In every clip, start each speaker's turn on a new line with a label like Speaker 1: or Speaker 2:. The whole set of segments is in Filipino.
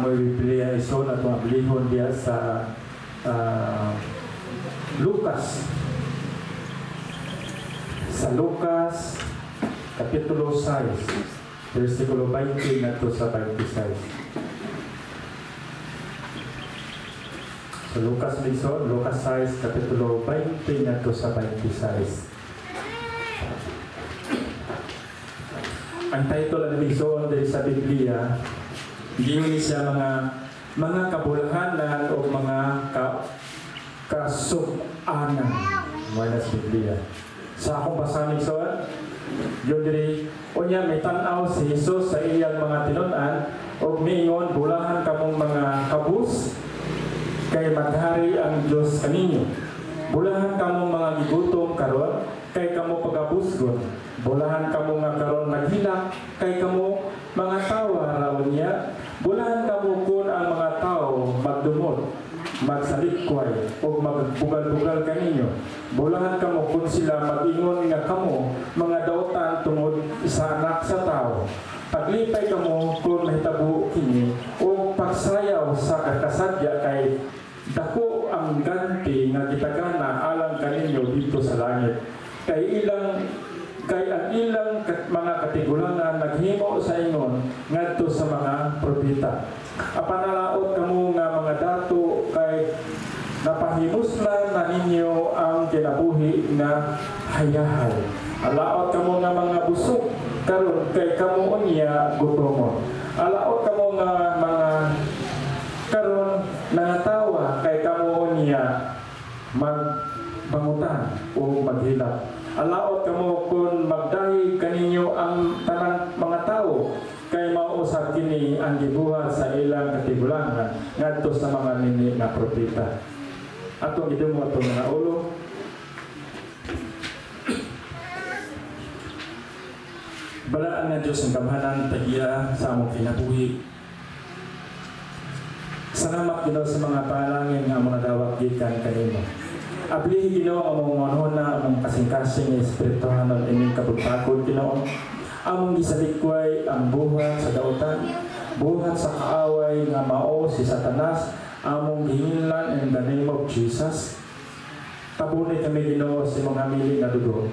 Speaker 1: amoy Biblia ison at mablihon diya sa Lucas. Sa Lucas Kapitulo 6, versikulo 20 ngadto sa 26. Sa Lucas Lison, Lucas 6, Kapitulo 20 ngadto sa 26. Ang title ng Lison diri sa Biblia, giingin siya mga kabulahanan o mga kasub-anan mula sa Biblia. Sa akong basahin Lison, yun diri, unya may tanaw si Jesus sa iyang mga tinunan o miingon, bulahan kamong mga kabus kay maghari ang Diyos kaninyo. Bulahan kamong mga gigutom karon kay kamo pagabusgon. Bulahan kamo nga karon naghilak kay kamo mga tawa raon niya. Bulahan kamo kun ang mga tao magdumot, magsalikway o magbugal-bugal kaninyo. Bulahan kamo kun sila mag-ingon nga kamo mga dautan tungod sa anak sa tao. Paglipay kamo kun mahitabo kini o pagsayaw sa kasadya kay dako ang ganti nga gitagana alang kaninyo dito sa langit. Kay ang ilang mga katigulangan naghimo sa ingon ngadto sa mga propeta. Apanalaot kamo nga mga dato kay napahimuslan na ninyo ang kinabuhi na hayahay. Alaot kamo nga mga busog karon kay kamo unya gutomon. Alaot kamo nga mga karon nangatawa kay kamo unya magbangutan o maghilak. Alaot kamo kun magdahi kaninyo ang tanang mga tao kay mausa kini ang gibuhat sa ilang katigulangan ngadto sa mga nini nga propeta. Atong gidemo atong mga ulo. Balaan nga Diyos ang kamhanan tagiya sa among kinabuhi. Salamat Ginoo sa mga panalangin nga among nadawat gikan kanimo. Ablihi Ginoo among manhona among kasing-kasing espirituhanon ining kabugtakon Ginoo. Among gisalikway ang buhat sa dautan, buhat sa kaaway nga mao si Satanas, among gihinlan in the name of Jesus. Tabunay kami Ginoo sa mga mili nga dugo.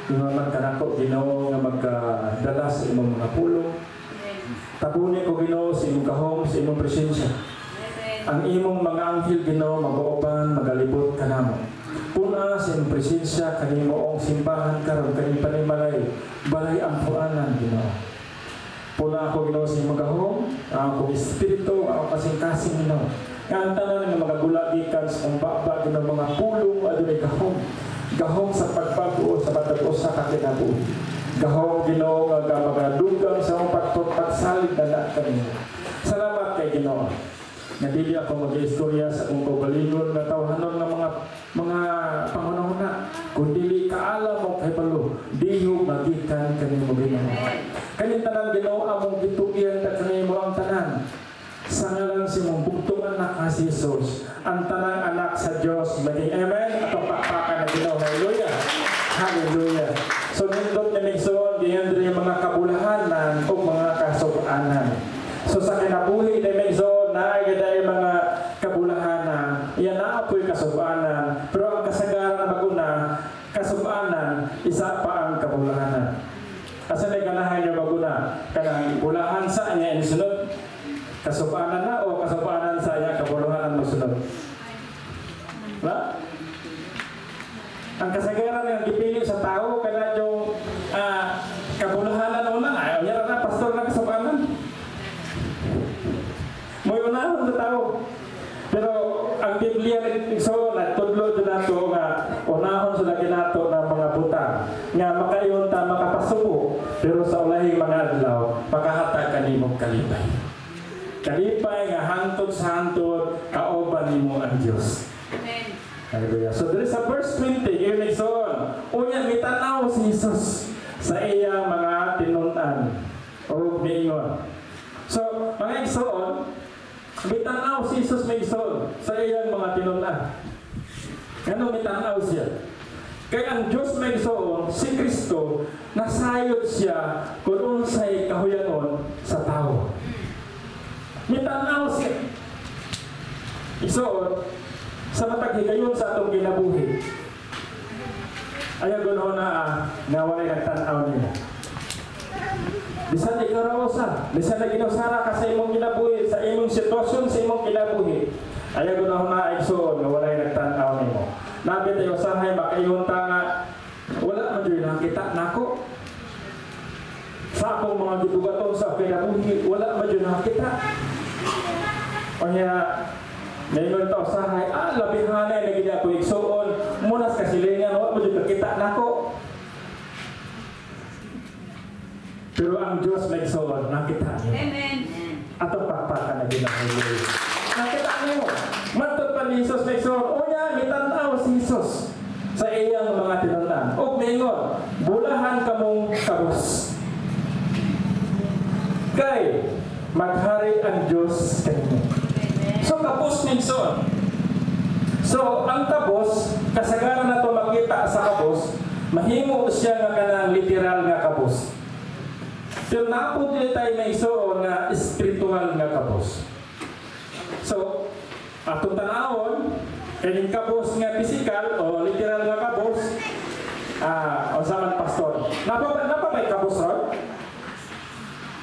Speaker 1: Imaman kanako Ginoo nga magdala sa imong mga pulong. Tabunay ko Ginoo sa imong kahom, sa imong presensya. Ang imong mga anghel Ginoo mag-uuban, magalibot kanamo. Puna sa imong presensya kanimo ang simbahan karon kaning panimalay, balay ang puanan Ginoo. Puna ako Ginoo sa imong kahom, ang akong espiritu, ang kasing-kasing Ginoo. Ang tanan nga magagula gikan sa kumbaba Ginoo mga pulong adunay kahom. Gahom sa pagbago sa batag usa ka kinabuhi. Gahom Ginoo nga magadugang sa imong pagsalig na kanimo. Salamat kay Ginoo. Nga dili ako mag-istorya sa akong kaugalingon nga tawhanon ng mga pangunahuna. Kung dili kaalam mo kay balo, diho magikan kanimo Ginoo. Kanin tanan Ginoo among gitugian ta kanimo ang tanan. Sa ngalan si mong bugtong anak na si Jesus, ang tanang anak sa Diyos. Maging amen. Atong pakpakan na Ginoo. Hallelujah. Hallelujah. So nindot na nigsoon, diyan yung mga kabulahanan o mga kasubanan. So sa kinabuhi na nigsoon, naagada yung mga kabulahanan, yan na apoy kasubanan. Pero ang kasagaran na baguna, kasubanan, isa pa ang kabulahanan. Kasi may ganahan yung baguna, kanang bulahan sa niya inisunod, kasubanan na o kasubanan sa niya, kabulahanan masunod. Ba? Ang kasagaran ng dipili sa tao, kaya yung kabulahanan o na, ayaw niya na pastor na kasubanan. May unahon sa tao. Pero ang Biblia nagtiso na tudlo din nato nga unahon sa lagi nato ng mga butang nga makayon ta makapasubo pero sa ulahing mga adlaw makahatag kanimong kalipay. Kalipay nga hangtod sa hangtod kaoban nimo ang Dios. Amen. Hallelujah. So there is a verse 20 yun nagsoon. Unya mitanaw si Jesus sa iyang mga tinunan o miingon. So mga igsoon, mitanaw si Jesus may igsoon sa iyang mga tinunan. Ano mitanaw siya? Kaya ang Diyos may igsoon, si Kristo, nasayod siya kung unsay kahuyanon sa tao. Mitanaw siya. Isuot, sa matag higayon sa atong ginabuhi. Ayaw gano'n na walay nagtanaw nila. Bisan ikaw raw sa, bisan na ginusara ka sa imong ginabuhi, sa imong sitwasyon, sa imong ginabuhi. Ayaw gano'n na isuot na walay nagtanaw nimo. Nabi tayo sahay, makayunta nga, wala man dyan nakita nako. Sa akong mga gibugaton sa kinabuhi, wala man dyan nakita. O niya, ngayon ito sahay, labihanay na gina ko iksoon, munas kasilingan, wala man dyan nakita nako. Pero ang Diyos na iksoon, nakita niyo.
Speaker 2: Amen.
Speaker 1: Ato pakpakan na ginahuli. Nakita niyo, matod pa ni Jesus na iksoon, o niya, mitanaw si Jesus sa iyang mga tinandan. O mingon, bulahan kamong kabos. Kay, maghari ang Diyos kanino. So, kabos minson. So, ang kabos, kasagaran na ito makita sa kabos, mahimo siya nga kanang literal nga kabos. Pero napod nila tayo may iso na spiritual nga kabos. So, atong tanawon, kaning kabos nga physical o literal nga kabos, o saman pastor. Napa may kabos ron?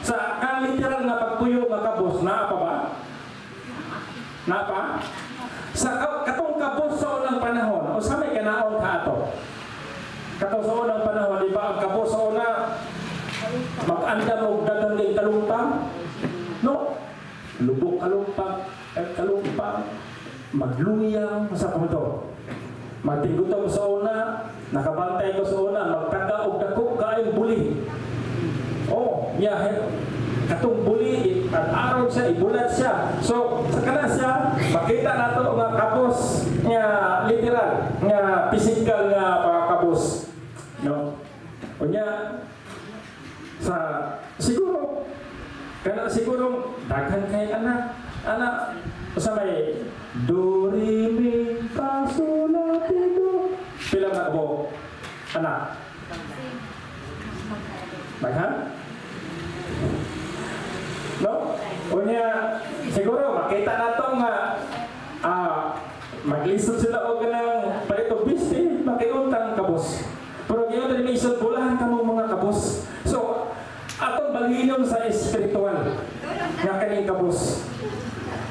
Speaker 1: Sa ang literal nga pagpuyo nga kabos, naapa ba? Napa? Sa katong kabos sa unang panahon, o sa may kanaon ka ato? Katong sa unang panahon, di ba ang kabos sa una, mag-anda mo dagang ng kalumpang? No. Lubok kalumpang, magluyang sa puto. Matigutong sa una, nakabantay ko sa una, magtaga og dako kaayong buli. Oh, yeah, katong buli, at araw siya, ibulat siya. So, sa kana siya, makita nato nga kabos nga literal, nga physical nga kabos. No? O niya, sa siguro daghan kay anak sa may do re mi fa sol la ti do pila na bo anak daghan no unya siguro makita nato nga maglisod sila og kanang palito biste makiuntang kabos pero gyud ni isod bulahan kamo mga kabos. So atong balhinon sa espiritual nga kaning kabos.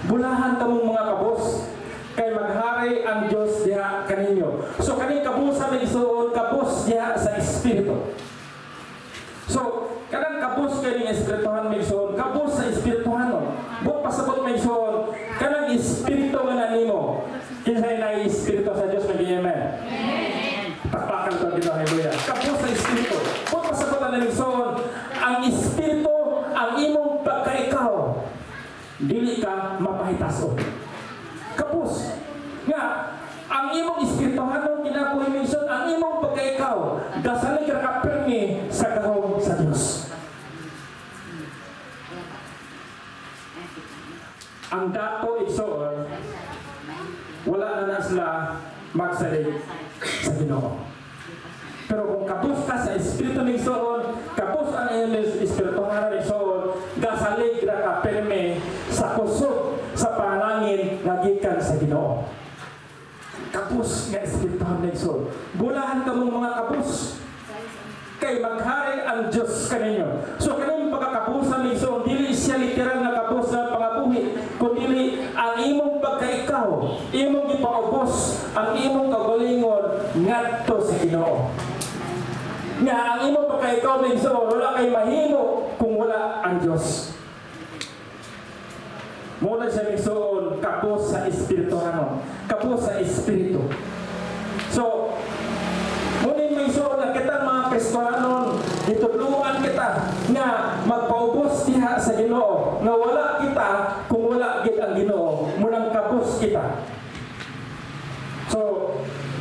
Speaker 1: Bulahan kamong mga kabos kay maghari ang Dios diha kaninyo. So kaning kabusan ni isuon kabos diha sa espiritu. So kanang kabos kaning espirituhan mi isuon, kabos sa espirituhanon. Buot pasabot mi isuon kanang espiritu nga nanimo. Kinsay na espiritu sa Dios may amen. Takpakan ko dito, haleluya. Kabos sa espiritu. Buot pasabot na isuon ang espiritu ang imong pagkaikaw dili ka mapahitason. Kapos nga ang imong espirituhanon kinabuhi minsan ang imong pagkaikaw dasali ka kapirmi sa gahom sa Dios. Ang dato igsoon wala na sila magsalig sa Ginoo. Pero kung kapos ka sa espiritu ng Soon, kapos ang espirituhan ng Soon, gasalig na ka perme sa kusog, sa panangin na gikan sa Ginoo. Kapos nga espirituhan ng Soon. Bulahan ka mong mga kapos. Kay maghari ang Diyos kaninyo. So kanilang pagkakapusan ng Soon, dili siya literal na kapos na pangabuhi, kundi ang imong pagkaikaw, imong ipaubos, ang imong kagalingon ngadto sa Ginoo. Nga ang imong pagkaikaw ng Soon, wala kay mahimo kung wala ang Diyos. Muna siya ng Soon, kapos sa espirituhanon, kapos sa espiritu. So, muna yung Soon na kitang mga Kristohanon, itutulungan kita nga magpaubos diha sa Ginoo, nga wala kita kung wala gid ang Ginoo, munang kapos kita. So,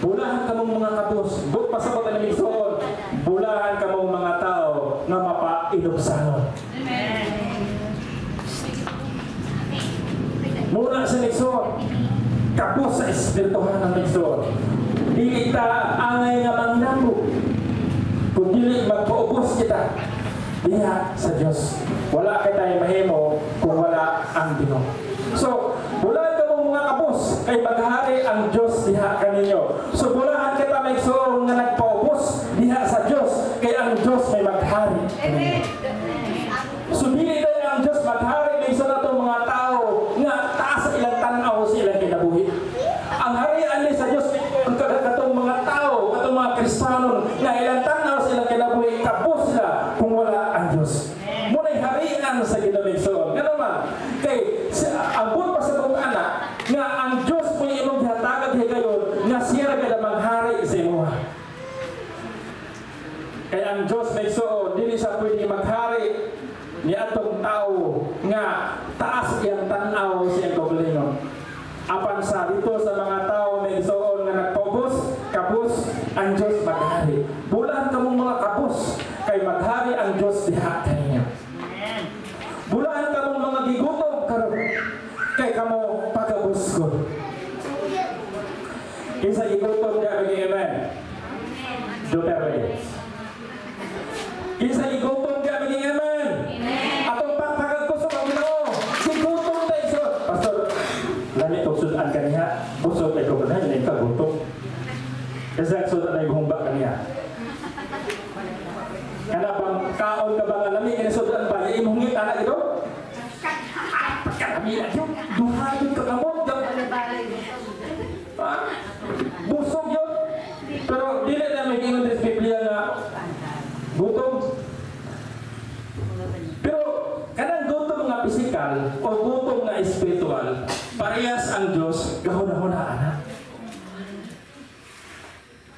Speaker 1: bulahan ka mong mga kapos, buot pasabot na ng Soon, bulahan ka mong mga tao na mapainubsanon.
Speaker 2: Amen.
Speaker 1: Muna sa Nixon, kapos sa espirituhan ng Nixon. Dili ta angay nga mangnamo, kung dili magpaubos kita diha sa Diyos. wala kay tayo mahimo kung wala ang Ginoo. So, bulan ka mo mga kapos, kay maghari ang Diyos diha kaninyo. So, bulahan kita may igsoon nga nagpaubos diha sa Diyos, kay ang Diyos may maghari. So, dili tayo ang Diyos maghari, may isa na itong mga tao nga taas sa ilang tanaw sa ilang kinabuhi. Ang harian ni sa Diyos, katong mga tao, katong mga Kristiyanon, nga ilang tanaw sa ilang kinabuhi, kapos sila kung wala ang Diyos. Muna'y harian sa ginamigsoon. Nga naman, kay ambot pa sa buong anak, nga ang Diyos po yung imong gihatagad higayon, nga siya ka na maghari sa imuha. Kaya ang Diyos migsoon, dili siya pwede maghari ni atong tao nga taas iyang tanaw sa iyang kaugalingon. Apan sa dito sa mga tao migsoon nga nagpaubos, kapos ang Diyos maghari. Bulan kamong mga kapos, kay maghari ang Diyos diha kaninyo. Bulan kamong mga gigutom karon, kay kamo pagabuskon. Isa gigutom niya bagi amen. Duterte. Isa gigutom niya bagi amen. Atong pagpagagkuso ang Ginoo. Gigutom tayo so. Pastor, lani kong sudan kaniya, busog ay kumanan, hindi ka gutom. Kasi ang sudan ay guhumba kaniya. Kana bang kaon ka bang alami, kaya sudan ba, yung imong anak ito? Pagkakami na yun, duhayod ka kamot. Busog yun. Pero dili na may ingon sa Biblia nga gutom. Pero kanang gutom nga pisikal o gutom nga espiritual, parehas ang Diyos gahuna-hunaan na.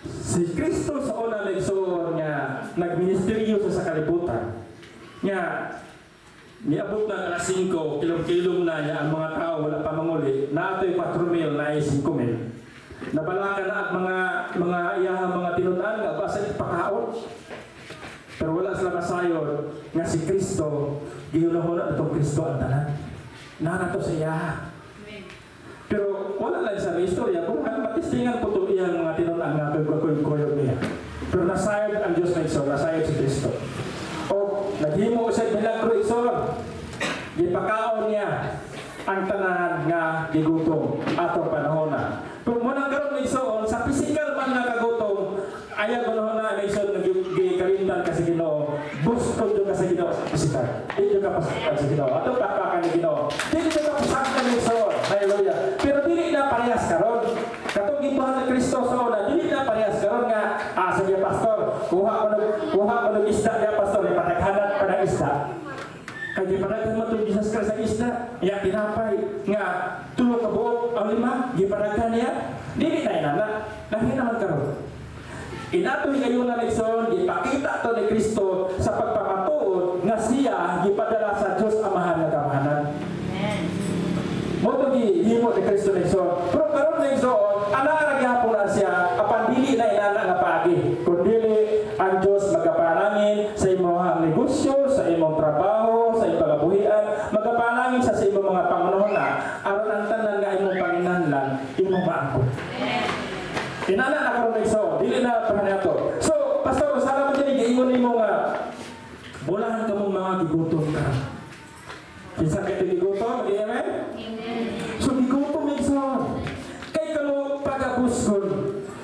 Speaker 1: Si Kristo sa una nagsuon nga nagministeryo sa kalibutan. Nga niabot na alas 5, kilom-kilom na niya ang mga tao wala pa manguli. Na ito'y 4,000 na 5,000. Nabalakan na at mga iyahang mga tinunan nga basta ipakaon. Pero wala sila masayon nga si Kristo, gihuna-huna itong Kristo ang tanan. Nana to sa iyaha. Pero wala lang sa istorya, kung matistingan po ito iyang mga tinunan nga kuyog niya. Pero nasayod ang Diyos na iso, nasayod si Kristo. O naghimo siya milagro iso, gipakaon niya ang tanan nga gigutom atong panahon na. Kung munang karon ni Isoon, sa physical man nga kagutom, ayaw ko na Isoon nagkarintan ka sa Ginoo, bustod yung ka sa Ginoo sa physical. Hindi yung kapasakan sa Ginoo. Atong pakpakan ni Ginoo. Hindi yung kapasakan ni Isoon. Hallelujah. Pero dili na parehas karon. Katong gibuhat ni Kristo sa una, dili na parehas karon nga, sige pastor, kuha ko ng isda niya pastor, ipataghanat pa ng isda. Kaya gipadaghan mo itong Jesus Christ ang isda, iya tinapay, nga tulog ka buok ang 5, gipadaghan niya, dili na inana, lahi naman karon. Inatoy kayo na Nixon, ipakita to ni Kristo sa pagpamatuod nga siya gipadala sa Diyos Amahan nga kamahanan. Moto gihimo ni Kristo Nixon. Pero karon Nixon, ana gyapon na siya, apan dili na inana nga paagi. Kun dili ang Diyos magapanangin sa imong negosyo, sa imong trabaho, sa imong pagabuhian, magapanangin sa imong mga pangunahon na aron ang tanan nga imong panginahanglan imong maangkon. Inana na karon Nixon, dili na panato. So, pastor, sana mo dili giingon nimo nga bulahan ka mong mga gigutom ka. Kinsa kay gigutom, di amen? So gigutom Nixon. Kay kamo pagabuskon.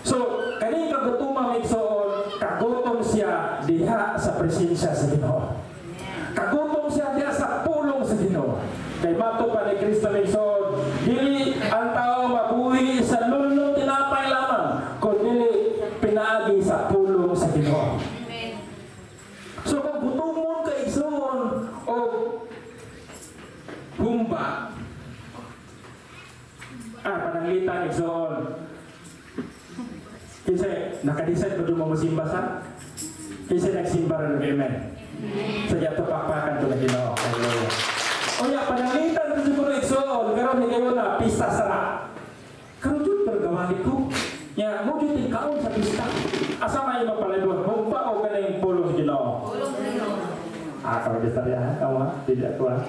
Speaker 1: So kani kagutom Nixon, kagutom siya diha sa presensya sa Ginoo. Kagutom siya diha sa pulong sa Ginoo. Kay mato pa ni Kristo Nixon, dili ang tao mabuhi sa lulong tinapay lamang, kundi pinaagi sa pulong sa Ginoo. So kung gutomon ka Nixon o humba, pananglitan Nixon. Kasi nakadecide ba yung mga simba sa? Kasi nagsimba rin ng amen. Sa yato pakpakan ko na Ginoo. O ya, pananglitan ko siguro Nixon. Karoon hindi kayo na pista sara. Karoon yun pergawalik ko. Ya, mo dito kaon sa pista. Asa may mapalibon? Humba o ka na yung pulong Ginoo? Pulong Ginoo. Kalau kita lihat, kamu tidak kuat.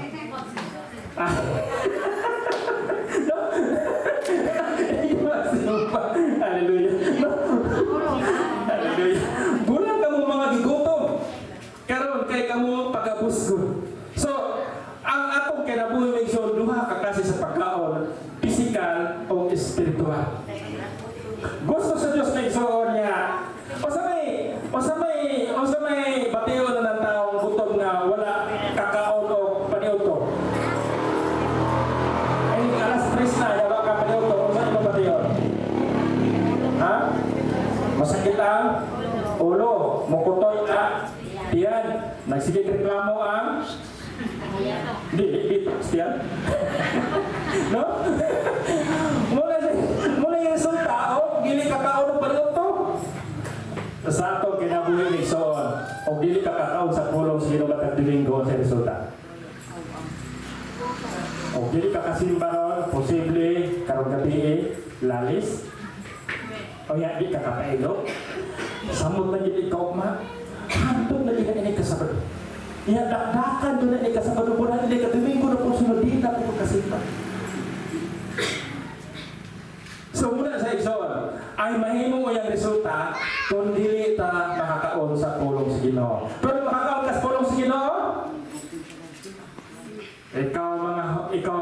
Speaker 1: Haleluya. Haleluya. Bulan kamu mga gigutom. Karon kay kamu pagabuskon. So, mukutoy na tiyan. Nagsigig reklamo ang di tiyan. No? Muna yung resulta, dili kakaon ng paluto. Sa ato kinabuhi ni Soon, o dili kakaon sa pulong sa Ginoo matag Domingo sa resulta. O dili kakasimba ron, posible karong gabi lalis. O yan, di kakapaigo. Samot na gid ikaw ma. Hantod na gid ini kasabado. Iya dakdakan do na ini kasabado bulan ini ka Domingo na po sunod di na po kasimba. So muna sa igsoon, ay mahimo mo yung resulta kung dili ta makakaon sa pulong sa Ginoo. Pero makakaon ka sa pulong sa Ginoo? Ikaw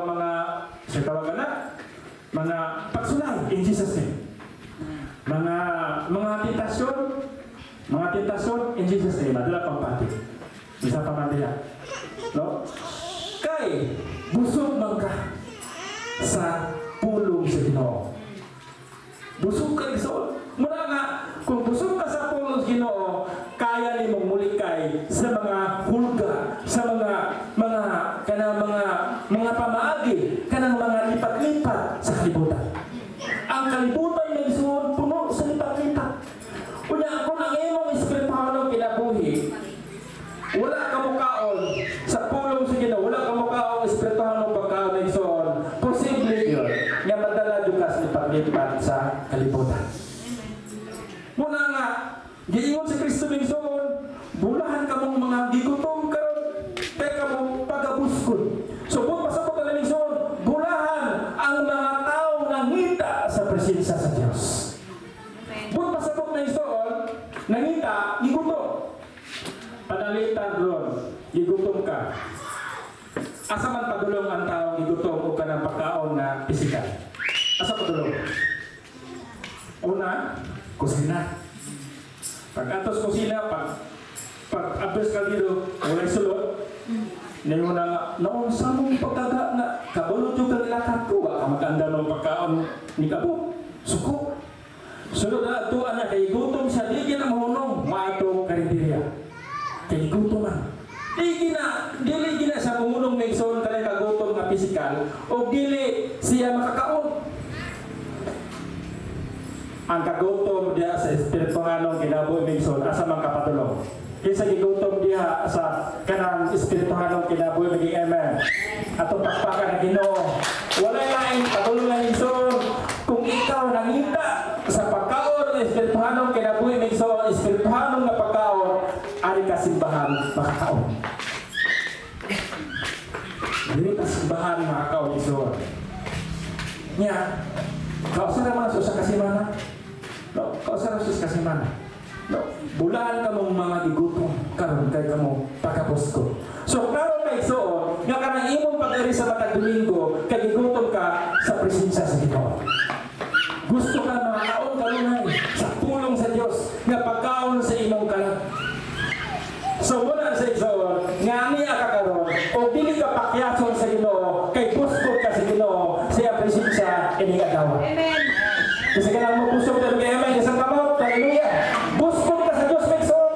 Speaker 1: mga pagsulay in Jesus name. Mga tentasyon in Jesus name. Adalah pampati. Bisa pamandiya. No? Kay busog man ka sa pulong sa Ginoo. Busog ka igsoon. Muna nga, kung busog ka sa pulong sa Ginoo, kaya ni mong mulikay sa mga hulga, sa mga pamaagi, kanang mga lipat-lipat sa kalibutan. Ang kalibutan ng igsoon puno sa lipat-lipat. Kunya ako nang imong espirituhan ng kinabuhi, wala ka mukaon sa pulong sa Ginoo, wala ka mukaon espirituhan ng pagkaon ng igsoon. Posible yun nga madala dukas lipat-lipat sa kalibutan. Muna nga, giingon si Kristo ng igsoon, bulahan ka mong mga gigutom karon, kaya ka mong pagabuskod. So kung pasabot ka ng igsoon, bulahan ang mga tao nangita sa presensya sa Diyos. Kung pasabot ng igsoon, nangita, gigutom. Panalitan ron, gigutom ka. Asa man padulong ang tao gigutom o ka ng pagkaon na pisikal? Asa padulong? Una, kusina. Pag atos kusina, pag abres ka dito, walay sulod. Ngayon na noon sa mong pagkaga na kabulot yung kanilakat ko, baka maganda ng pagkaon ni Kabo. Suko. Sunod na ito, anak, kay gutom siya, di na mahunong, maato karinderya. Kay gutom man. Dili gina sa pumunong ng igsoon kanay kagutom nga pisikal, o dili siya makakaon. Ang kagutom diya sa espirituhanong kinabuhi ng igsoon, asa man kapatulong. Kaysa gigutom diya sa kanang espirituhanong kinabuhi ng amen. Atong pakpakan na Ginoo. Wala lain patulong ng igsoon. Kung ikaw nangita sa pagkaon ng espirituhanong kinabuhi ng igsoon, espirituhanong na pagkaon, ari ka simbahan makakaon. Dili ka simbahan makakaon igsoon. Nya, kausara man sa kasimana. No, kausara sa kasimana. No, bulaan ka mong mga gigutom karon kay kamo pagkaposko. So karon kay igsoon, nga kanang imong pag-eri sa matag Domingo, kay gigutom ka sa presensya sa Ginoo. Gusto ka makakaon kanunay sa pulong sa Dios nga pagkaon sa imong kalag. So muna sa igsoon, nga niya ka karon o dili ka pakyason sa Ginoo, kay gusto ka sa Ginoo sa presensya ining adlaw. Amen. Kasi kanang mo pusok pero kay amen isang kamot. Hallelujah. Gusto ka sa Dios igsoon.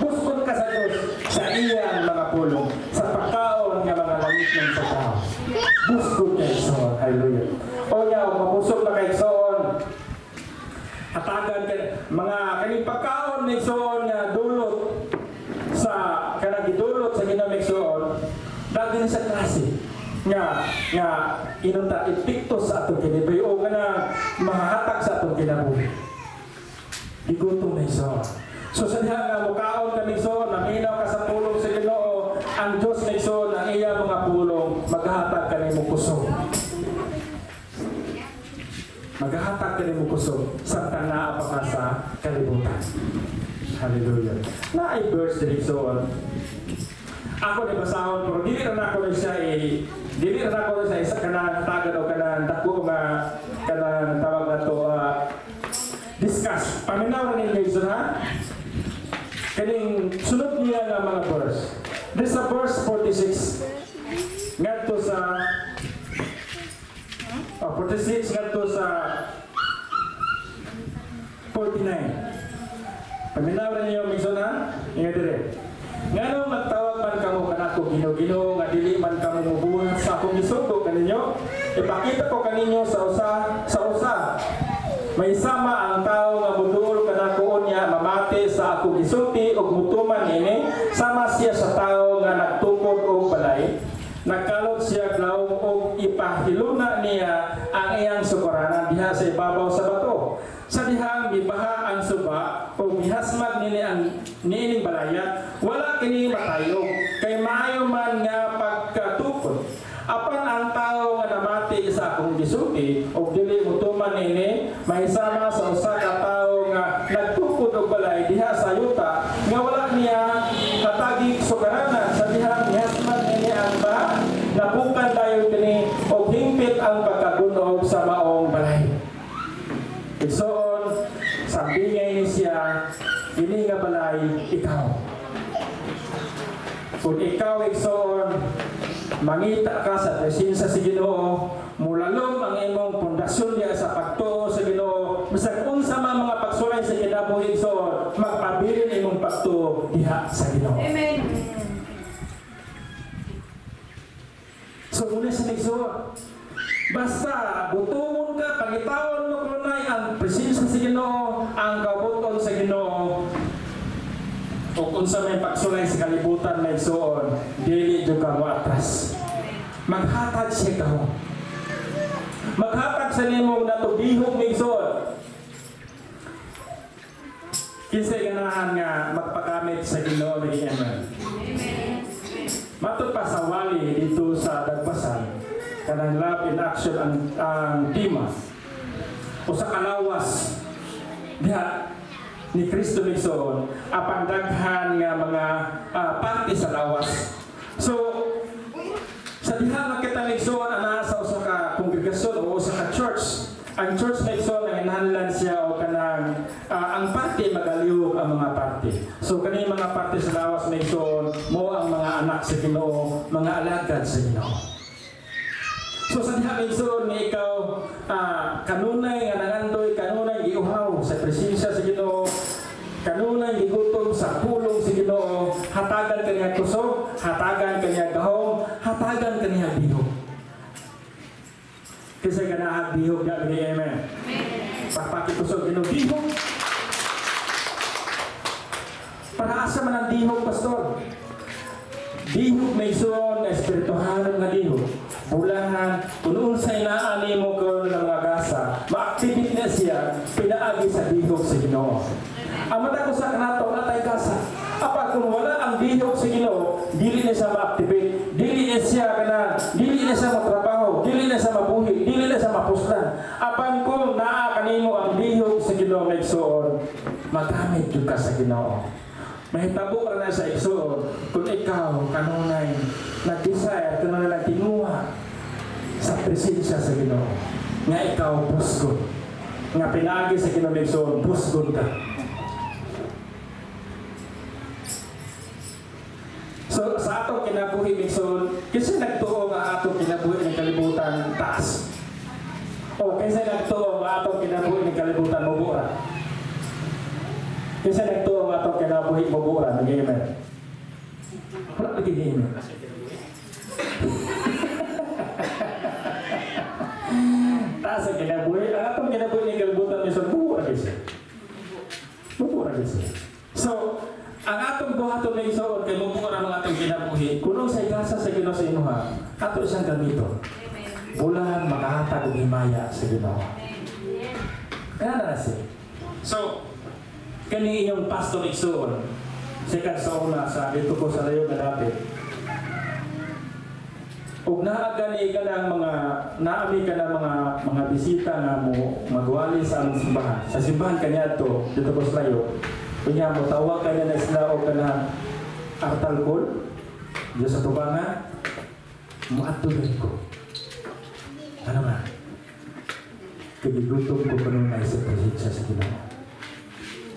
Speaker 1: Gusto ka sa Dios sa iyang mga pulong, sa pagkaon nga mga langit ng sa tao. Gusto ka igsoon. Hallelujah. O yaw, mapusok na kay igsoon. Hatagan ka mga kaning pagkaon ng igsoon nga dulot sa kanang gidulot sa Ginoo igsoon, daghan sa klase nga inunta ipiktos sa atong kinabuhi o kana mahahatag sa atong kinabuhi. Gigutom na igsoon. So sa diha nga mukaon ka igsoon, naminaw ka sa pulong sa Ginoo, ang Dios igsoon ang iya mga pulong maghahatag ka nimo kusog. Maghahatag ka nimo kusog samtang naa pa ka sa kalibutan. Hallelujah. Na ay verse din igsoon. Ako ni basahon pero dili na ako sa isa kanang tagad o kanang dako nga kanang tawag na to discuss. Paminaw ninyo igsoon ha. Kaning sunod niya nga mga verse. This is verse 46. Ngadto sa 46 ngadto sa 49. Paminawan niyo migso na, ingat dire. Ngano magtawag man kamo kanako Ginoo nga dili man kamo mubuhat sa akong gisugo kaninyo. Ipakita ko kaninyo sa usa. May sama ang tao nga muduol kanako unya mamati sa akong gisulti ug mutuman ini sama siya sa tao nga nagtukod og balay. Nagkalot siya glaw og ipahiluna niya ang iyang sukuranan diha sa ibabaw sa bato. Sa dihang gibaha ang suba o gihasmag niining balaya, wala kini matayog kay maayo man nga pagkatukod. Apan ang tao nga namati sa akong gisulti o dili mutuman nini mahisama sa usa ka tawo nga nagtukod og balay diha sa yuta nga wala niya katagig sukaranan sa dihang gihasmag nini ang baha, nabukan tayo kini og hingpit ang pagkagunog sa maong balay. Igsoon, sambingay ni siya, ini nga balay, ikaw. Kung ikaw, igsoon, mangita ka sa presensya sa Ginoo, mulalom ang imong pundasyon niya sa pagtuo sa Ginoo, bisag unsa man mga pagsulay sa kinabuhi, igsoon, magpabilin imong pagtuo diha sa Ginoo.
Speaker 2: Amen.
Speaker 1: So, muna sa igsoon, basta butungon ka, pangitawon mo kunay ang presensya sa Ginoo, ang kabuton sa Ginoo. O kung sa may pagsulay sa kalibutan na igsoon, dili jud ka mo atras. Maghatag siya ka mo. Maghatag sa nimo natubihog ni igsoon. Kinsay ganahan nga magpakamit sa Ginoo ni Amen. Matod pa sa wali dito sa Dagbasan, kanang love in action ang tema o sa kalawas diha ni Kristo Nixon apang daghan nga mga parte sa lawas. So sa diha makita Nixon ana sa usa ka kongregasyon o usa ka church. Ang church Nixon ang inhanlan siya o kanang ang parte magalihok ang mga parte. So kani mga parte sa lawas Nixon mo ang mga anak sa Ginoo, mga alagad sa Ginoo. So sa diha igsoon ni ikaw kanunay nga nangandoy, kanunay giuhaw sa presensya sa Ginoo, kanunay gigutom sa pulong sa Ginoo, hatagan kaniya kusog, hatagan kaniya gahom, hatagan kaniya bihog. Kasi ganahan bihog na ni Amen. Papakikusog Ginoo bihog. Para asa man ang bihog, pastor? Bihog may suon na espirituhanan nga bihog. Bulahan, kung unsay naani mo karon ng mga gasa, ma-activate na siya, pinaagi sa bihog sa Ginoo. Ang mata ko sa kanato, natay gasa. Apa kung wala ang bihog sa Ginoo, dili na siya ma-activate, dili na siya dili na siya matrabaho, dili na siya mabuhi, dili na siya mapuslan. Apan kung naa kanimo ang bihog sa Ginoo may igsoon, magamit jud ka sa Ginoo. Mahitabo ka na sa igsoon kung ikaw kanunay nag-desire, kanunay nagtinguha sa presensya sa Ginoo nga ikaw busgon nga pinagi sa Ginoo igsoon, busgon ka. So sa atong kinabuhi igsoon, kasi nagtuo nga atong kinabuhi ng kalibutan taas, o kasi nagtuo nga atong kinabuhi ng kalibutan mabura. Kasi nagtuo nga itong kinabuhi mabura, nag-amen. Wala nag-amen. Taas ang kinabuhi. Ang atong kinabuhi ng kalibutan niya sa mabura kasi. Mabura kasi. So, ang atong buhaton na isoon kay mabura ang atong kinabuhi, kunong sa igasa sa Ginoo sa inuha, ato siyang gamito. Bulahan makahatag o himaya sa Ginoo. Kaya na siya. So, kani inyong pastor igsoon, second sa una sa dito ko sa layo nga dati. Ug naagani ka ng naami ka ng mga bisita nga mo magwali sa among simbahan. Sa simbahan kaniya to dito ko sa layo. Kunya mo tawag kanya na sila o kanang artalkol diyo sa tubangan. Muadto din ko. Ano ba? Kagigutom ko kanong may sa presensya sa Ginoo.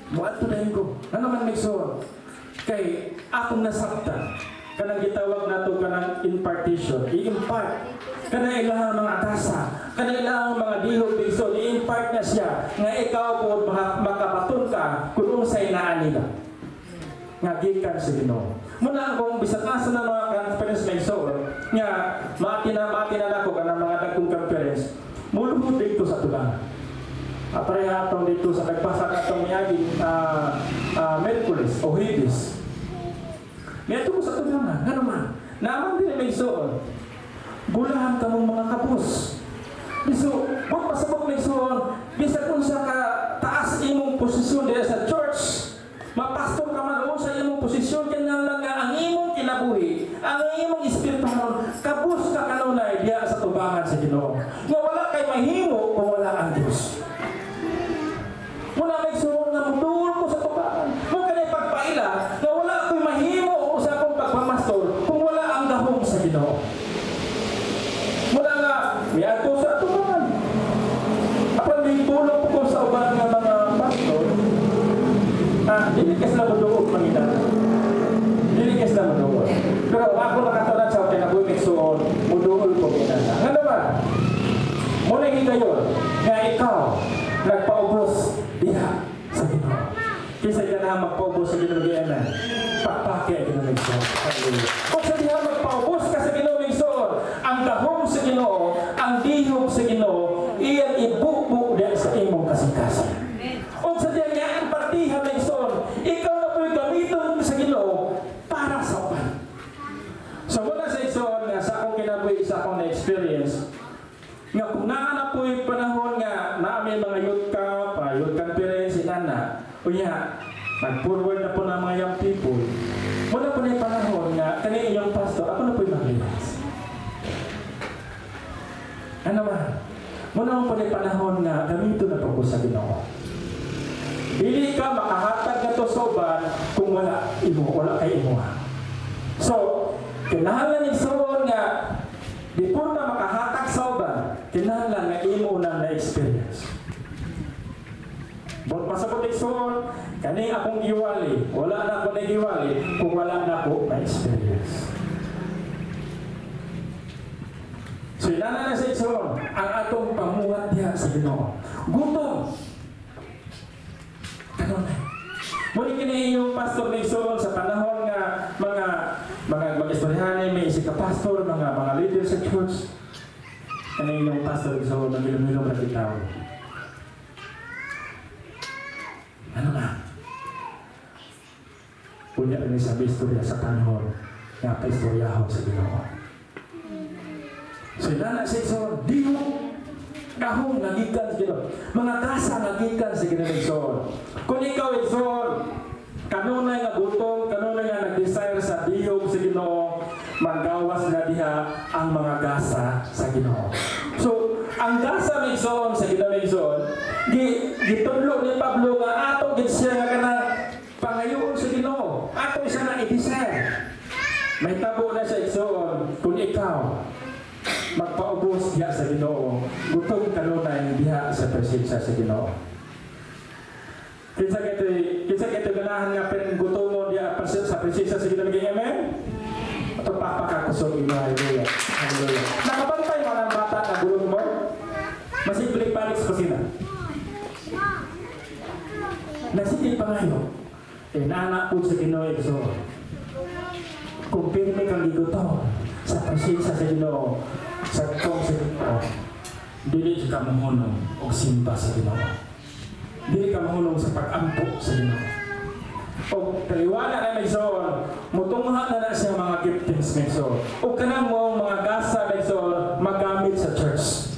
Speaker 1: Muadto na ko. Ano man may so? Kay akong nasabtan kanang gitawag nato kanang impartition, i-impart kanang ilang mga tasa, kanang ilang mga dihog bigson, i-impart na siya nga ikaw po makabaton ka kung unsay naani ka nga gikan sa Ginoo. Muna akong bisag asa na mga conference may soon nga matina nako kanang mga dagkong conference muluhod dito sa tulang. Pareha atong dito sa nagpasa atong miyaging Merkulis o Hibis. Meto ko sa tulangan, nga naman, naman din may soon. Gulahan ka mong mga kapos. Biso, huwag pasabok may soon, bisa kung sa taas imong posisyon dito sa church, mapastor ka man sa imong posisyon, kaya lang nga ang imong kinabuhi, ang imong espirituhan, kapos ka kanunay diya sa tubangan sa Ginoo. Nga wala kay mahimo kung wala ang Diyos. Muna may suon nga muduol ko sa tubangan. Huwag ka na ipagpaila na wala ko'y mahimo o sa akong pagpamastor kung wala ang gahong sa Ginoo. Muna nga, may ato sa tubangan. Apan may tulong ko sa uban ng mga pastor, dilikas na muduol manginan. Dilikas na muduol. Pero ako nakatunan sa kinabuhi suon, muduol ko ginana. Nga naman, muna higayon nga ikaw nagpaubos diha sa Ginoo. Kisa ka na magpaubos sa Ginoo giyanan, pakpake ang Ginoo nagsuon. Kung sa diha magpaubos ka sa Ginoo nagsuon, ang gahom sa Ginoo, ang dihog sa Ginoo, iyan ibukbuk diha sa imong kasing-kasing. Kung sa diha nga ang partihan nagsuon, ikaw na po'y gamiton sa Ginoo para sa uban. So muna sa isuon nga sa akong kinabuhi, sa akong na-experience, nga kung naana po'y panahon nga naamay mga youth conference inana, unya nag-forward na po ng mga young people, muna po na yung panahon nga kani inyong pastor, ako na po'y mag-realize. Ano ba? Muna po na yung panahon nga gamito na po ko sa Ginoo. Dili ka makahatag na to sa uban kung wala kay imo. So, kinahanglan yung suon nga before na makahatag sa uban, kinahanglan nga imo na na-experience. But pasabot ikson, kani akong giwali, wala na ako na giwali kung wala na ako na-experience. So inana na sa ikson, ang atong pamuhat diha sa Ginoo. Gutom. Kanon na. Muli kini yung pastor na ikson sa panahon nga mga mag-istoryahan may isip ka pastor, mga leader sa church. Kani yung pastor ikson ng ilong na bitaw. Ano nga? Punya rin sabi istorya sa panahon nga pa-istoryahon sa Ginoo. So inana sa ikson, di mo kahong nagikan sa Ginoo. Mga kasa nagikan sa Ginoo. Kung ikaw ikson, kanunay nga gutom, kanunay nga nag-desire sa dihog sa Ginoo, magawas na diha ang mga gasa sa Ginoo. So, ang gasa may ikson sa Ginoo gitudlo ni Pablo nga ato gid siya nga kanang pangayoon sa Ginoo. Ato siya na i-desire. May tabo na sa ikson kung ikaw magpaubos diha sa Ginoo, gutom kanunay diha sa presensya sa Ginoo. Kinsa kito ganahan nga gutom mo diha sa presensya sa Ginoo, amen? Ato papakakusog imo, hallelujah. Hallelujah. Nakabantay mo ng bata na gulong mo? Masimple panik sa kusina. Nasitig pa ngayon, naanak po sa Ginoo ikson. Kung pirmi kang gigutom sa presensya sa Ginoo, sa tong sa Ginoo, dili ka mahunong og simba sa Ginoo. Dili ka mahunong sa pag-ampo sa Ginoo. O kaliwana na may zon, mutungha na siya mga giftings may zon. O kanang mo mga gasa may zon, magamit sa church.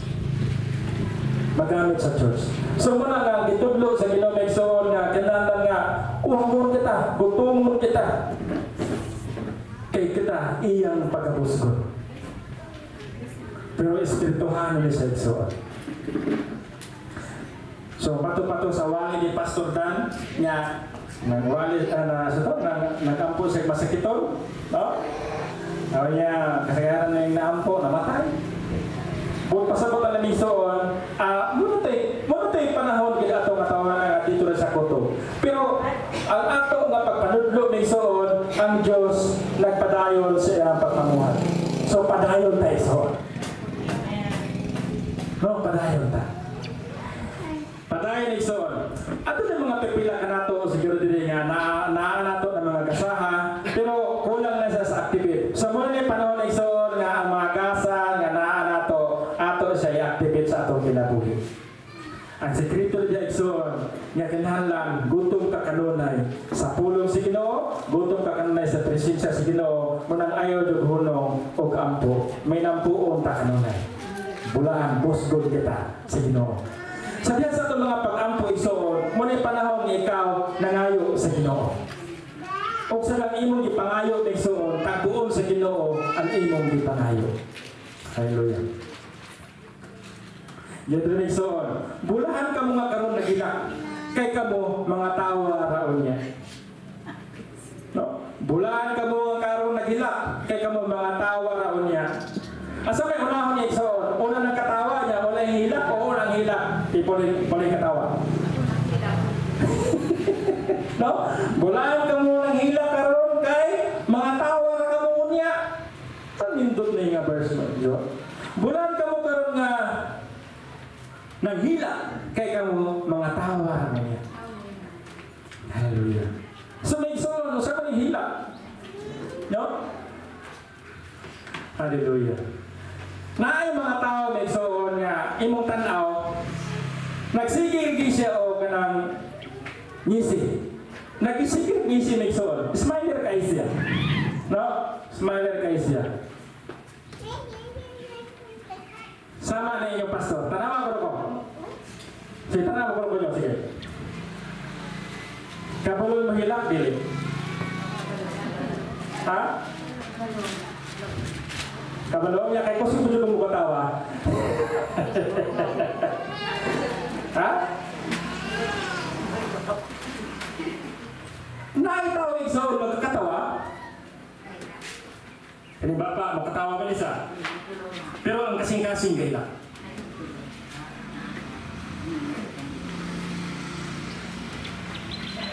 Speaker 1: Magamit sa church. So muna nga, gitudlo sa Ginoo may zon nga, kinahanglan nga, uhamon kita, gutumon kita. Kay kita, iyang pagkabusgon. Pero espirituhan ni sa ikson. So pato-pato sa wali ni Pastor Dan nga nagwali nagampo sa masakiton, no? Niya kasagaran na yung naampo, namatay. Buot pasabot ang lamisoon, muna tayo panahon kaya ato nga tawanan nga dito na sa koto. Pero ang ato nga pagpanudlo ng soon, ang Diyos nagpadayon sa iyang pagpamuhat. So, padayon tayo so. No, padayon ta. Padayon igsoon. Ato na mga pipila ka nato siguro din nga naa nato ng mga gasaha, pero kulang na sa activate. So muna ni panahon igsoon nga ang mga gasa nga naa nato ato siya i-activate sa atong kinabuhi. Ang sekreto niya igsoon nga kinahanglan gutom ka kanunay sa pulong si Ginoo, gutom ka kanunay sa presensya si Ginoo, munang ayaw jud hunong og ampo. May nampuon ta kanunay. Bulaan, busgod kita sa Ginoo. Sabihan sa itong mga pag-ampo igsoon, muna panahon nga ikaw nangayo sa Ginoo. O sa lang imong ipangayo igsoon, tagbuon sa Ginoo ang imong ipangayo. Hallelujah. Yan rin igsoon, bulahan ka mga karon na gila, kay kamo mga tawa raon niya. No? Bulahan ka mga karon na gila, kay kamo mga tawa raon niya. Asa may unahon niya igsoon? Una ng katawa niya, wala yung hilak o unang hilak? Puli katawa. No? Bulaan ka mo ng hilak karon kay mga tawa na ka mo niya. Saan nindot na yung verse mo? Bulaan ka mo karon nga ng hilak kay ka mo mga tawa na niya. Hallelujah. So may igsoon, saan ka ng hilak? No? Hallelujah. Na ay mga tao may igsoon nga imong tan-aw nagsigig siya o kanang ngisi. Nagsigig ngisi may igsoon. Smiler kay siya. No? Smiler kay siya. Sama na inyong pastor. Tanawa ko. Sige, tanawa ko nyo. Sige. Kapulol mahilak, dili. Ha? Kabalo niya kay kusog mo dito mo katawa. Ha? Naitaw igsoon magkatawa. Kani bapa magkatawa man isa. Pero ang kasing-kasing gayla.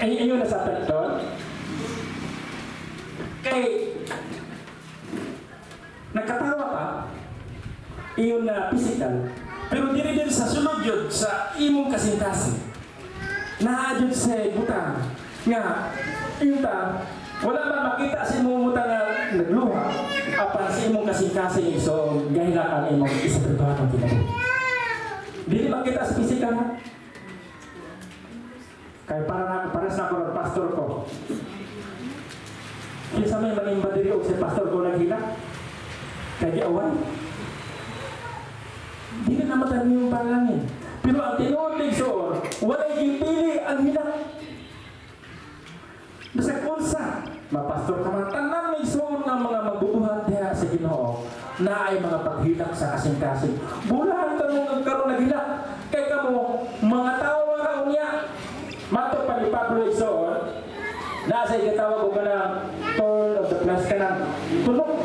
Speaker 1: Ayun na sa doon. Kay nagkatawa ka, iyon na physical, pero diri din sa sulod yun, sa imong kasing-kasing. Naadyo sa butang, nga, yun ta, wala man makita sa imong butang na nagluha, apan sa imong kasing-kasing, so, gahilakan imong isapirtuhan ng kinabuhi. Dili makita sa physical na. Kaya para sa ako, pastor ko, kinsa may manimba diri og sa pastor ko naghila. Kaya awan. Di na namatay yung panalangin. Pero ang tinuod igsoon, walay gipili ang hilak. Basta kunsa, mapastor ka man, tanan may igsoon ng mga magbubuhat diha sa Ginoo na ay mga paghilak sa kasing-kasing. Bulahan ka mong nagkaroon na hilak. Kaya ka mo, mga tao raw niya. Mato pa ni Pablo igsoon, nasa ikatawag ko ka ng Toll of the Plus ka ng tulog.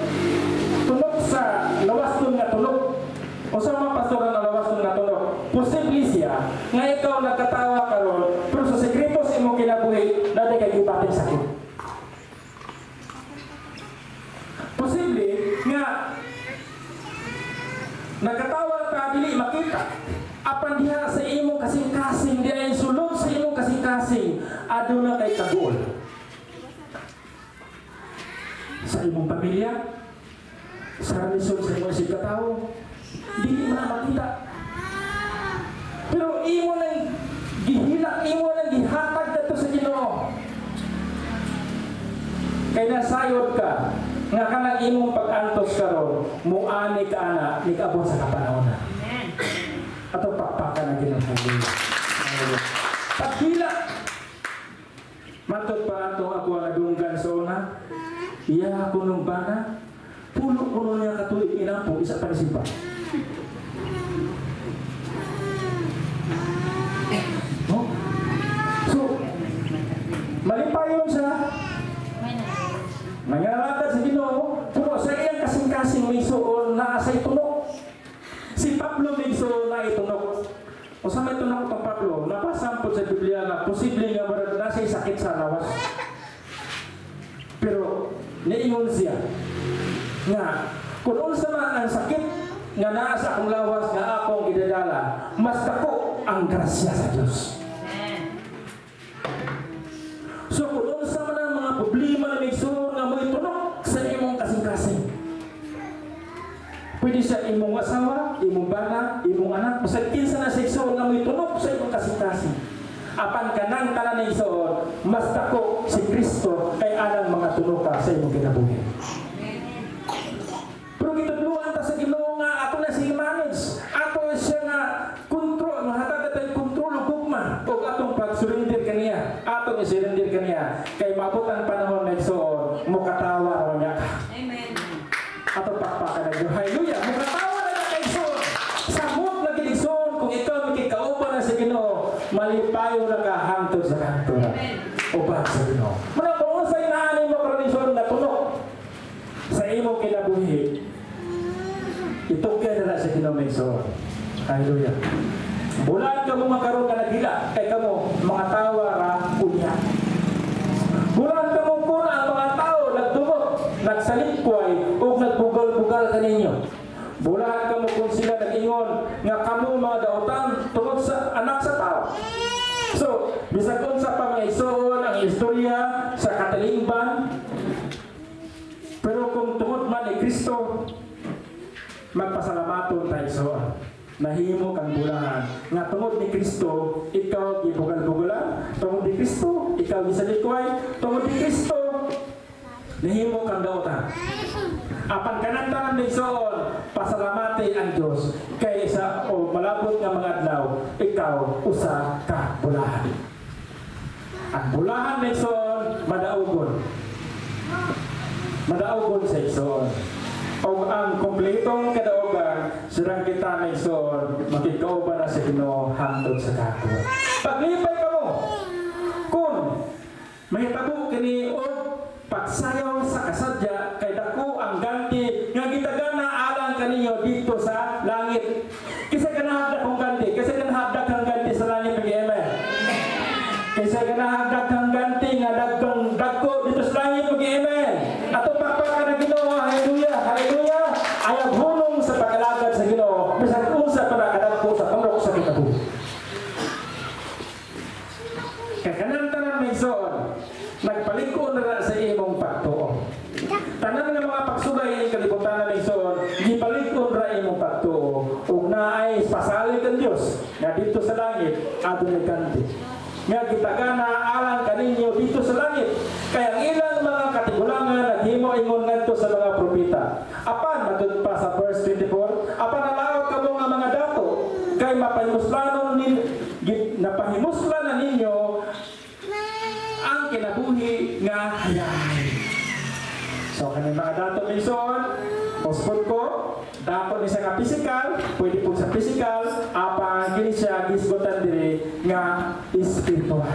Speaker 1: Tulog sa lawaston nga tulog. O sa mga pastor na lawaston nga tulog. Posible siya nga ikaw nagkatawa karon, pero sa sekreto sa imong kinabuhi, dati kay gibating sakit. Posible nga nagkatawa ka dili makita. Apan diha sa imong kasing-kasing, diha ay sulod sa imong kasing-kasing, aduna kay kagol. Sa imong pamilya, sa relasyon sa imong sigkatawo, hindi mo na makita. Pero imo nang gihilak, imo nang gihatag dito sa Ginoo. Kaya nasayod ka, nga kanang imong pag-antos karon, muani ka ana, nikabot sa kapanahon na. Ato pakpakan na Ginoo. Paghilak, matod pa ato ako ang adunggan sa una, iya ako nung bana, pulo-pulo niya katuig inapo, isa pa simpa. No? So, malipayon siya. Nangyaragad sa Ginoo, pero sa iyang kasing-kasing may suon na sa itunok. Si Pablo may suon na itunok. O sa may tunok itong Pablo, napasampot sa Biblia na posible nga marag na siya sakit sa lawas. Pero niingon siya nga kung unsa man ang sakit nga naa sa akong lawas nga akong gidadala, mas dako ang grasya sa Dios. So kung unsa man ang mga problema na nagsuon nga mo'y tunok sa imong kasing-kasing, pwede sa imong asawa, imong bana, imong anak, basta kinsa na sa igsoon nga mo'y tunok sa imong kasing-kasing. Apan kanang tanan ng igsoon, mas dako si Kristo kay anang mga tunok ka sa imong kinabuhi. Pero gitudluan ta sa Ginoo nga ato na si manage, ato siya nga kontrol, mahatag tay kontrol ug gugma ug atong pag-surrender kaniya, atong i-surrender kaniya kay maabot ang panahon na igsoon mukatawa ra niya ka. Amen. Ato pakpakan na Dios. Hallelujah. Mukatawa na kay igsoon. Samot na kay igsoon kung ikaw makikauban na sa Ginoo, malipayo na ka hangtod sa kanto. Uban sa Ginoo. Muna kung unsay naani mo kondisyon na tunok sa imong kinabuhi, itukyan na sa Ginoo igsoon. Hallelujah. Bulan ka mo makaroon ka nagila kay kamo mga tawa ra unya. Bulan ka mo kun ang mga tao nagdumot, nagsalipway ug nagbugal-bugal kaninyo. Bulan ka mo kung sila nag-ingon nga kamo mga dautan tungod sa anak sa tao. So, bisag unsa pa mga igsoon ang istorya sa katalingban, pero kung tungod man ni Kristo, magpasalamaton tayo igsoon. Nahimo kang bulahan nga tungod ni Kristo ikaw gibugal-bugalan, tungod ni Kristo ikaw gisalikway, tungod ni Kristo nahimo kang dautan. Apan kanang-tanan ni igsoon, pasalamati ang Dios kay sa malabot nga mga adlaw ikaw usa ka bulahan. Ang bulahan ni igsoon madaugon sa igsoon. O ang kompletong kadaugan sirang kita na igsoon makikauban na sa Ginoo hangtod sa kakuha. Paglipay ka mo kun mahitabo kini og pagsayaw sa kasadya kay dako ang ganti nga gitagana alang kaninyo dito sa langit. Kisa kanahagdak kong ganti, kasi kanahagdak kang ganti sa langit mag-amen. Kisa kanahagdak kang ganti nga dagkong dagko dito sa langit mag-amen. Ato pakpakan na Ginoo. Hallelujah, hallelujah. Ayaw hulong sa pagkalagad sa Ginoo. Bisan unsa pa nakadagko sa pamrok sa kinabuhi. Kaya kanan-tanan may igsoon, nagpaliko na sa imong pagtuo. Tanan nga mga pagsugay ng kalibutan na igsoon, gipaliko ra imong pagtuo. Ug naay pasalig ang Dios nga dito sa langit adunay kanti. Nga gitagana alang kaninyo dito sa langit. Kaya ang ilang mga katigulangan naghimo-ingon ngadto sa mga propeta. Apan matud pa sa verse 24, apan alaot kamo nga mga dato kay mapahimuslanon napahimuslan na ninyo ang kinabuhi nga hayay. So kanang mga dato minson, pospod ko, dapat ni sa physical, pwede po sa physical, apang kini siya gisgotan diri nga spiritual.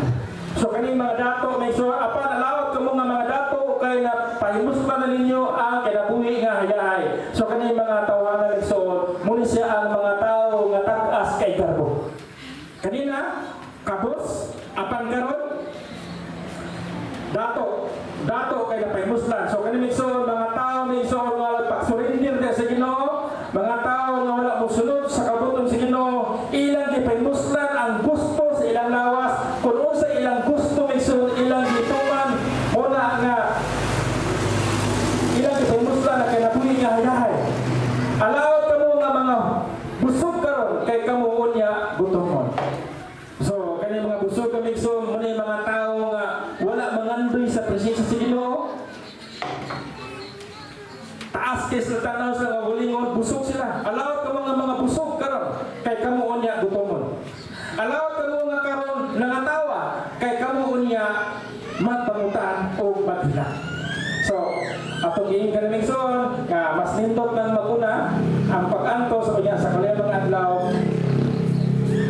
Speaker 1: So kaning mga dato minson, apan alawat kamo nga mga dato kay na pahimuslan na ninyo ang kinabuhi nga hayay. So kaning mga tawanan nagsuon, muli siya ang mga tao nga tag-as kay garbo. Kanina kabos, apan karon dato kay napahimuslan. So kaning igsoon mga tao ni igsoon nga pagsurindir sa Ginoo, mga tao nga wala mosunod sa kabuton sa Ginoo, ilang gipahimuslan ang gusto sa ilang lawas, kun sa ilang gusto igsoon ilang gituman muna nga ilang gipahimuslan na kinabuhi nga hayay. Alawat kamo nga mga busog karon kay kamo unya gutomon. So kani mga busog kami igsoon muna mga tao nga wala mangandoy sa presensya sa Ginoo. Taas kay sa tanaw sa kagulingon, busog sila. Alawat ka mga busog karon kay kamo unya gutomon. Alawat ka mga karon nangatawa kay kamo unya magpangutan o maghila. So, atong giing kanaming son nga mas nindot nang maguna ang pag-anto sa kanya sa kalimang adlaw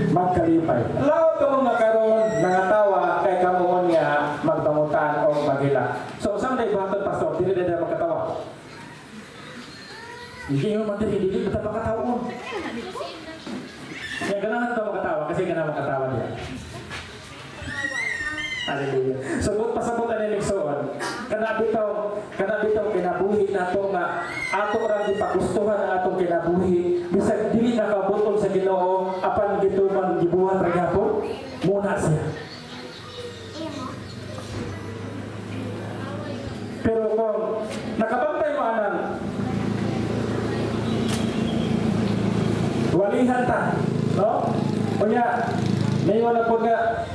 Speaker 1: magkalipay. Alawat ka mga karon nangatawa kay kamo unya magpangutan o maghila. So, someday buhaton pastor, dili na magkatawa. Hindi mo mandiri, hindi kita makatawa. Kaya ganahan ka makatawa kasi ganahan makatawa niya. Hallelujah. So, pasabot na niligsoon. Kanabi ito, kana bitong kinabuhi nato nga ato ra gipagustuhan ang atong kinabuhi bisag dili nakabuton sa Ginoo apan gituman gibuhat ra gyapon muna siya. Pero kung nakabantay mo anan walihan ta, no? Kunya mayon na po nga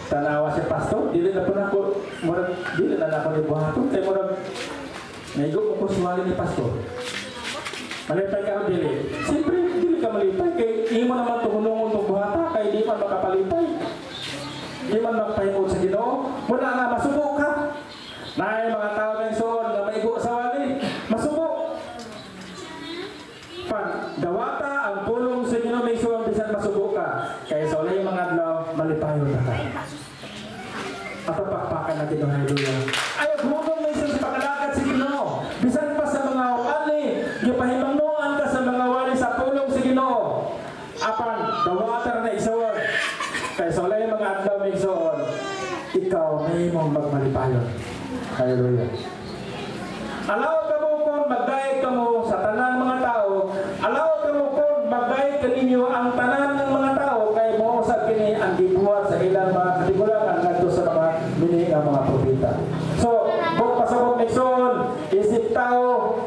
Speaker 1: tanawa si pastor, dili na po na ako, dili na ako ni buhaton, kaya murag, naigo mo po suwali ni pastor. Malipay ka o dili? Siyempre, dili ka malipay, kaya hindi mo naman tumunungon itong buhata, kaya di man makapalipay. Di man magpahingod sa Ginoo, muna nga masubok ka. Na mga tao na isoon, na maigo sa wali, masubok. Dawata ang pulong sa Ginoo may isoon, bisan masubok ka. Kaya sa ulay mga adlaw, malipayon na ka. At pakpakan natin ng hallelujah. Ayaw, humugong may isa sa pakalakad sa Ginoo. Bisan pa sa mga wali, gipahimangnuan ka sa mga wali sa pulong sa Ginoo. Apan, dawatar na isoon. Kaya sa ulay mga adlaw may isoon, ikaw may mong magmalipayon. Hallelujah. Alaw ka mo kung magdayeg ka mo sa tanan mga tao. Alaw ka mo kung magdayeg ka ninyo ang tanan ng mga tao kay mo sa kini ang gibuhat sa ilang mga katigulangan ngadto sa mga mini nga mga propeta. So, buk pasabot nigsoon, isip tao,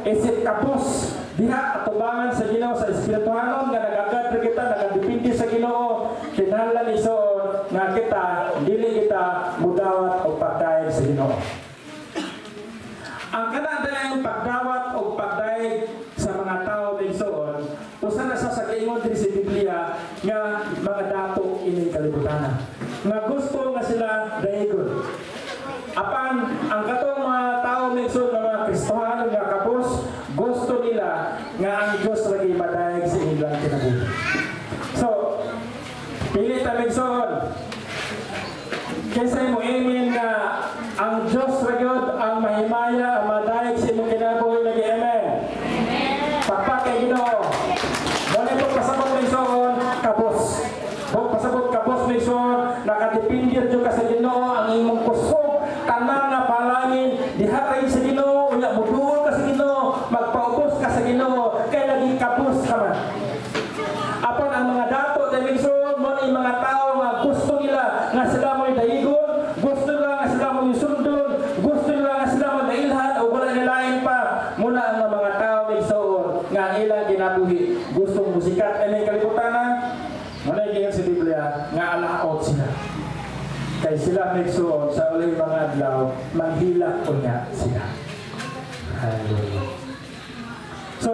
Speaker 1: isip kapos. Diha atubangan sa Ginoo sa espirituhanon nga nagagad kita nagadepende sa Ginoo. Kinahanglan isoon nga kita dili kita mudawat og pagdayeg sa Ginoo. Ang kanadayang pagdawat o pagdaig sa mga tao din soon, usa na sa giingon din sa Biblia nga mga dato ining kalibutan. Nga gusto nga sila daigon. Apan ang katong mga tao din soon nga mga Kristohano nga kapos, gusto nila nga ang Dios lagi madaig sa ilang kinabuhi. So, pili ta din soon. Kaysa mo amen nga ang Diyos ragyod ang mahimaya ang madaig sa imong kinabuhi lagi amen. Pakpak kay Ginoo. Dali po pasabot ng soon kapos. Buk pasabot kapos ng soon nakadepende jud ka sa Ginoo ang imong kusog tanan nga palangin dihatay sa Ginoo unya muduol ka sa Ginoo magpaubos ka sa Ginoo kay lagi kapos ka man. Apan ang mga dato dali soon mo ni mga tao nga gusto nila nga sila mo daigon, gusto nila nga sila mo sundon, gusto nila nga sila mo nailhan o wala nilain pa muna ang mga tao may soon nga ilang ginabuhi gustong musikat ay kalibutan muna yung sa Biblia nga alaot sila kay sila may soon sa ulay mga adlaw manghilak ko niya sila. Hallelujah. So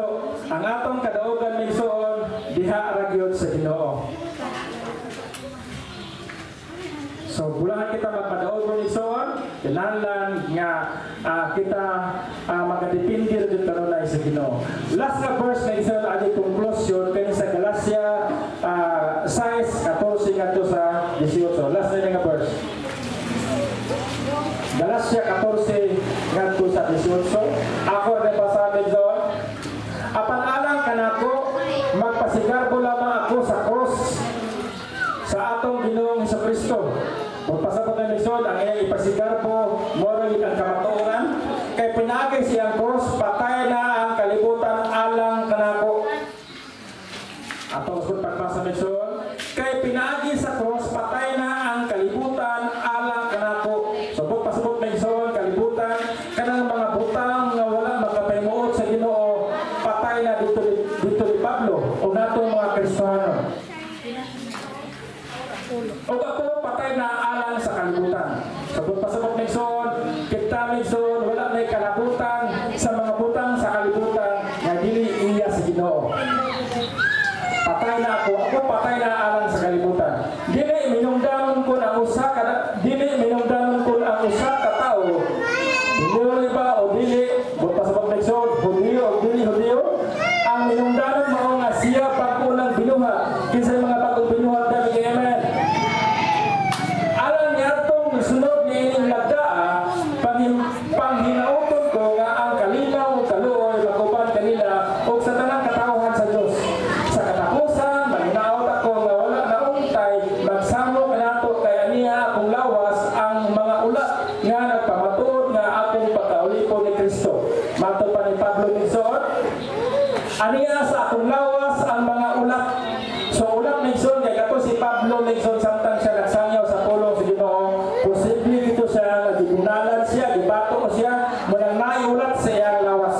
Speaker 1: ang atong kadaugan may soon diha ragyod sa Ginoo. So, bulangan kita magpadaog ng isoon, kinahanglan nga kita magadepende rin kanunay sa Ginoo. Last na verse na isa na ating conclusion kaya sa Galatia 6:14 nga to sa 18. Last na nga verse. Galatia 14 nga to sa 18. Ako rin pasabi doon. Apan-alang kanako, magpasigarbo lamang ako sa cross sa atong Ginoong Jesucristo. Magpasabot ng misyon, ang iyang ipasigarbo, moral ang kamatuoran, kay pinagay siyang cross, patay na ang kalibutan alang kanako. Atong usod pagpasa ng misyon, kay pinagay sa cross, patay na ang kalibutan alang kanako. So, pasabot ng misyon, kalibutan, kanang mga butang nga wala makapahimuot sa Ginoo, patay na dito ni Pablo, o natong mga Kristohano. O ako patay na alang sa kalibutan. Sabot pasabot ng son, kita ng son, wala na kalabutan sa mga butang sa kalibutan nga dili iya sa Ginoo. Patay na ako patay na alang sa kalibutan. Dili minungdanon ko ang usa ka tao. Dili ba o dili, bot pasabot ng son, Hudiyo o dili Hudiyo, ang minungdanon mao nga siya pag-unang binuhat kinsa mga bagong binuhat dali amen. Alang yatong sunod ni ining lagda panghinaoton ko nga ang kalinaw o kaluoy maguban kanila o sa tanang katawhan sa Diyos. Sa katapusan, manghinaot ako nga wala na untay magsamo kanato kay aniya akong lawas ang mga ulat nga nagpamatuod nga akong pagkaulipon ni Kristo. Aniya sa akong lawas ang mga ulat. So ulat Nixon, kay kato si Pablo Nixon samtang siya nagsangyaw sa pulong sa Ginoo. Posible ito siya, nagigunalan siya, gibato ko siya, munang naiulat sa iyang lawas.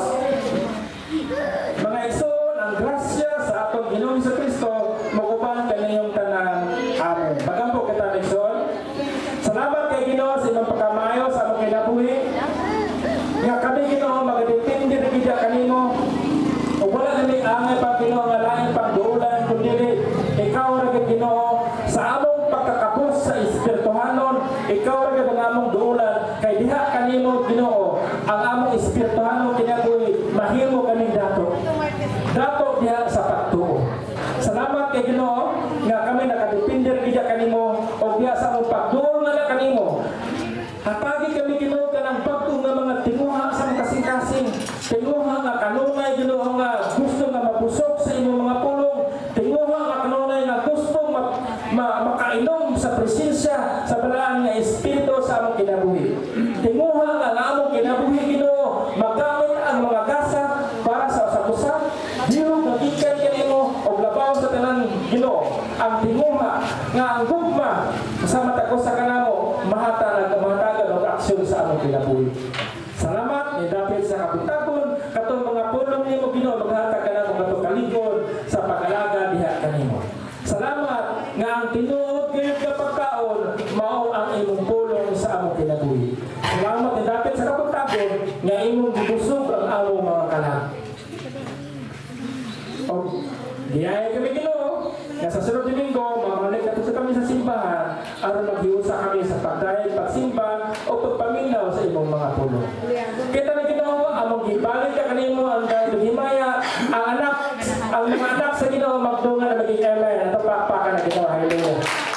Speaker 1: Mga igsoon, ang grasya sa atong Ginoong Kristo maguban kaniyong tanan. Amen. Magampo kita Nixon. Salamat kay Ginoo sa imong pagkamayo sa among kinabuhi. Nga kami Ginoo magadepende ra gid kanimo. Ug wala nami angay pang Ginoo nga lain pang duulan kundi ikaw ra gid Ginoo sa among pagkakapos sa espirituhanon. Ikaw ra gid ang among duulan kay diha kanimo Ginoo ang among espirituhanon kinabuhi mahimo kaming dato. Dato diha sa pagtuo. Salamat kay Ginoo nga kami nakadepende ra gid kanimo ug diha sa among pagtuo nga kanimo. Hatagi kami Ginoo kanang pagtuo nga mga tinguha sa kasing-kasing. Tinguha nga kanunay Ginoo nga gusto nga mabusog sa imong mga pulong. Tinguha nga kanunay nga gusto makainom sa presensya sa balaan nga espiritu sa among kinabuhi. Tinguha nga among kinabuhi Ginoo magamit ang mga gasa para sa usa-usa. Dihog nga gikan kanimo og labaw sa tanan Ginoo. Ang tinguha nga ang gugma sa matag sa kanamo mahatagan og aksyon sa among kinabuhi. Salamat ni David sa kabutagon katong mga pulong nimo Ginoo maghatag kanamo katong kaligod sa pag-alaga diha kanimo. Salamat nga ang tinuod gayud nga pagkaon mao ang imong pulong sa among kinabuhi. Salamat ni David sa kabutagon nga imong gibusog ang among mga kalag. O diay kami Ginoo nga sa sunod Domingo mamalik nato sa kami sa simbahan aron maghiusa kami sa pagdayeg pagsimba o pagpaminaw sa imong mga pulong. Kita na Ginoo among gibalik ka kanimo ang himaya ang mga anak sa Ginoo magdungan na maging amen. Ato pakpakan na Ginoo. Hallelujah.